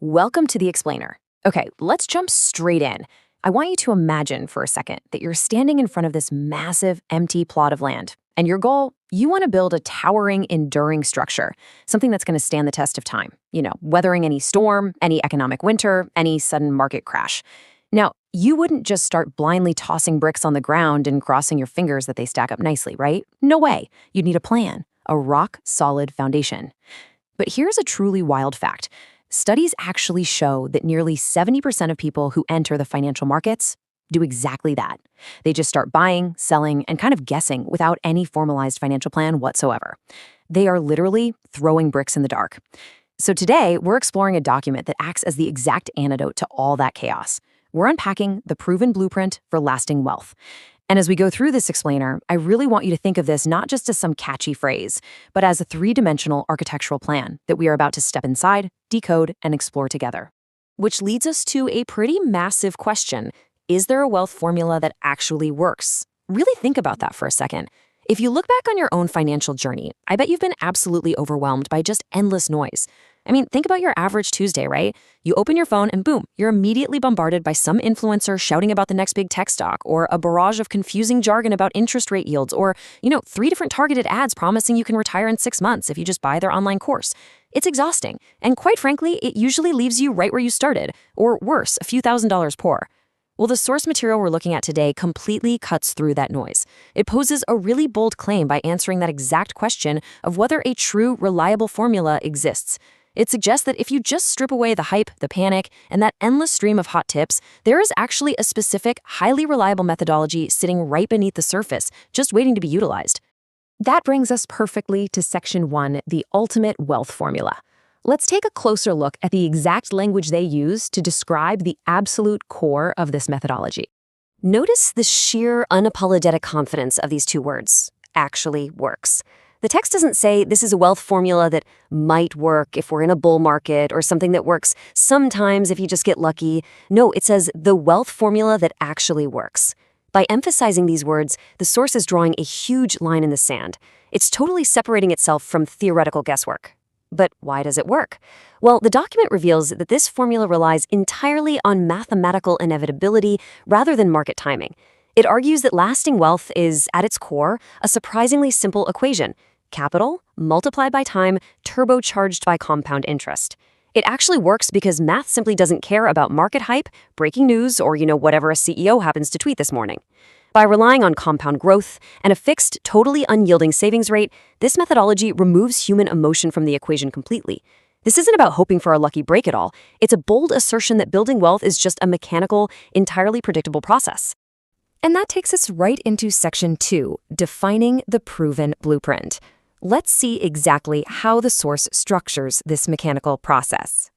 Welcome to the Explainer. Okay, let's jump straight in. I want you to imagine for a second that you're standing in front of this massive, empty plot of land. And your goal, you want to build a towering, enduring structure, something that's going to stand the test of time, weathering any storm, any economic winter, any sudden market crash. Now, you wouldn't just start blindly tossing bricks on the ground and crossing your fingers that they stack up nicely, right? No way. You'd need a plan, a rock-solid foundation. But here's a truly wild fact. Studies actually show that nearly 70% of people who enter the financial markets do exactly that. They just start buying, selling, and kind of guessing without any formalized financial plan whatsoever. They are literally throwing bricks in the dark. So today, we're exploring a document that acts as the exact antidote to all that chaos. We're unpacking the proven blueprint for lasting wealth. And as we go through this explainer, I really want you to think of this not just as some catchy phrase, but as a three-dimensional architectural plan that we are about to step inside, decode, and explore together. Which leads us to a pretty massive question. Is there a wealth formula that actually works? Really think about that for a second. If you look back on your own financial journey, I bet you've been absolutely overwhelmed by just endless noise. I mean, think about your average Tuesday, right? You open your phone and boom, you're immediately bombarded by some influencer shouting about the next big tech stock, or a barrage of confusing jargon about interest rate yields, or, 3 different targeted ads promising you can retire in 6 months if you just buy their online course. It's exhausting. And quite frankly, it usually leaves you right where you started, or worse, a few $1,000s poor. Well, the source material we're looking at today completely cuts through that noise. It poses a really bold claim by answering that exact question of whether a true, reliable formula exists. It suggests that if you just strip away the hype, the panic, and that endless stream of hot tips, there is actually a specific, highly reliable methodology sitting right beneath the surface, just waiting to be utilized. That brings us perfectly to Section 1, the ultimate wealth formula. Let's take a closer look at the exact language they use to describe the absolute core of this methodology. Notice the sheer, unapologetic confidence of these two words, actually works. The text doesn't say this is a wealth formula that might work if we're in a bull market or something that works sometimes if you just get lucky. No, it says the wealth formula that actually works. By emphasizing these words, the source is drawing a huge line in the sand. It's totally separating itself from theoretical guesswork. But why does it work? Well, the document reveals that this formula relies entirely on mathematical inevitability rather than market timing. It argues that lasting wealth is, at its core, a surprisingly simple equation: capital multiplied by time, turbocharged by compound interest. It actually works because math simply doesn't care about market hype, breaking news, or whatever a CEO happens to tweet this morning. By relying on compound growth and a fixed, totally unyielding savings rate, this methodology removes human emotion from the equation completely. This isn't about hoping for a lucky break at all. It's a bold assertion that building wealth is just a mechanical, entirely predictable process. And that takes us right into Section 2, defining the proven blueprint. Let's see exactly how the source structures this mechanical process.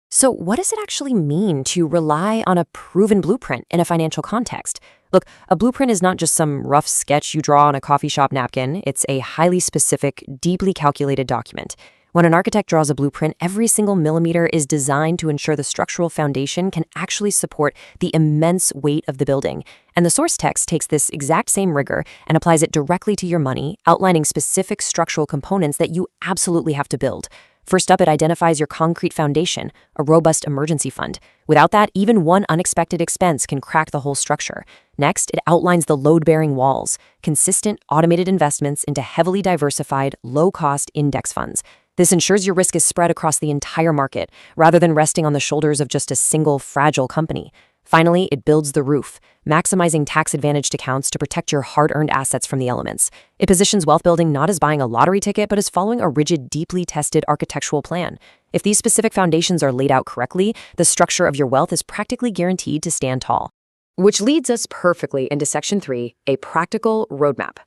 So what does it actually mean to rely on a proven blueprint in a financial context? Look, a blueprint is not just some rough sketch you draw on a coffee shop napkin. It's a highly specific, deeply calculated document. When an architect draws a blueprint, every single millimeter is designed to ensure the structural foundation can actually support the immense weight of the building. And the source text takes this exact same rigor and applies it directly to your money, outlining specific structural components that you absolutely have to build. First up, it identifies your concrete foundation, a robust emergency fund. Without that, even one unexpected expense can crack the whole structure. Next, it outlines the load-bearing walls, consistent, automated investments into heavily diversified, low-cost index funds. This ensures your risk is spread across the entire market, rather than resting on the shoulders of just a single, fragile company. Finally, it builds the roof, maximizing tax-advantaged accounts to protect your hard-earned assets from the elements. It positions wealth building not as buying a lottery ticket, but as following a rigid, deeply tested architectural plan. If these specific foundations are laid out correctly, the structure of your wealth is practically guaranteed to stand tall. Which leads us perfectly into Section 3, a practical roadmap.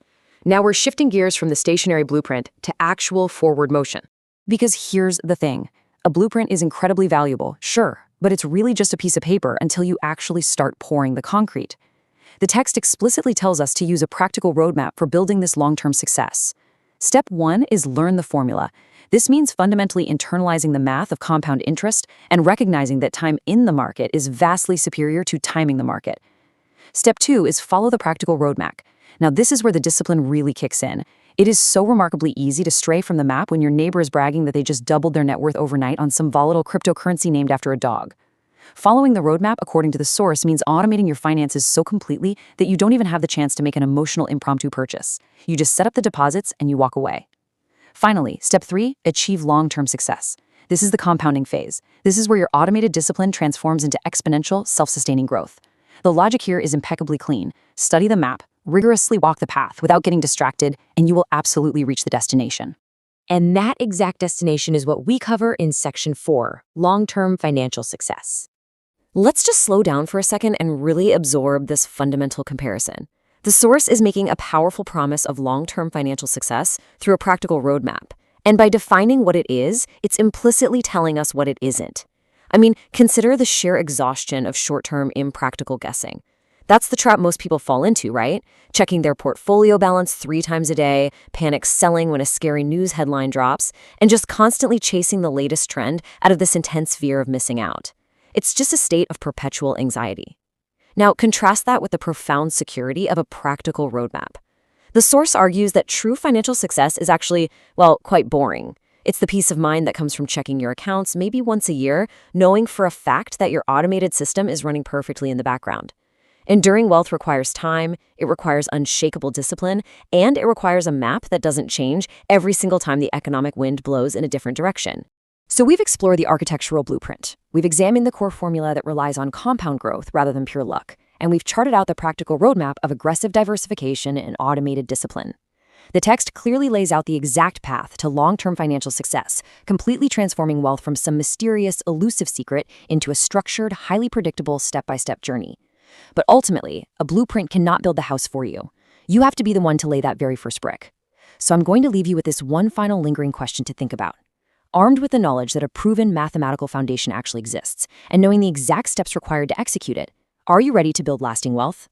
Now we're shifting gears from the stationary blueprint to actual forward motion. Because here's the thing. A blueprint is incredibly valuable, sure, but it's really just a piece of paper until you actually start pouring the concrete. The text explicitly tells us to use a practical roadmap for building this long-term success. Step 1 is learn the formula. This means fundamentally internalizing the math of compound interest and recognizing that time in the market is vastly superior to timing the market. Step 2 is follow the practical roadmap. Now, this is where the discipline really kicks in. It is so remarkably easy to stray from the map when your neighbor is bragging that they just doubled their net worth overnight on some volatile cryptocurrency named after a dog. Following the roadmap according to the source means automating your finances so completely that you don't even have the chance to make an emotional impromptu purchase. You just set up the deposits and you walk away. Finally, step 3, achieve long-term success. This is the compounding phase. This is where your automated discipline transforms into exponential, self-sustaining growth. The logic here is impeccably clean. Study the map, rigorously walk the path without getting distracted, and you will absolutely reach the destination. And that exact destination is what we cover in Section 4, Long-Term Financial Success. Let's just slow down for a second and really absorb this fundamental comparison. The source is making a powerful promise of long-term financial success through a practical roadmap. And by defining what it is, it's implicitly telling us what it isn't. I mean, consider the sheer exhaustion of short-term impractical guessing. That's the trap most people fall into, right? Checking their portfolio balance 3 times a day, panic selling when a scary news headline drops, and just constantly chasing the latest trend out of this intense fear of missing out. It's just a state of perpetual anxiety. Now, contrast that with the profound security of a practical roadmap. The source argues that true financial success is actually, well, quite boring. It's the peace of mind that comes from checking your accounts maybe once a year, knowing for a fact that your automated system is running perfectly in the background. Enduring wealth requires time, it requires unshakable discipline, and it requires a map that doesn't change every single time the economic wind blows in a different direction. So we've explored the architectural blueprint. We've examined the core formula that relies on compound growth rather than pure luck. And we've charted out the practical roadmap of aggressive diversification and automated discipline. The text clearly lays out the exact path to long-term financial success, completely transforming wealth from some mysterious, elusive secret into a structured, highly predictable step-by-step journey. But ultimately, a blueprint cannot build the house for you. You have to be the one to lay that very first brick. So I'm going to leave you with this one final lingering question to think about. Armed with the knowledge that a proven mathematical foundation actually exists, and knowing the exact steps required to execute it, are you ready to build lasting wealth?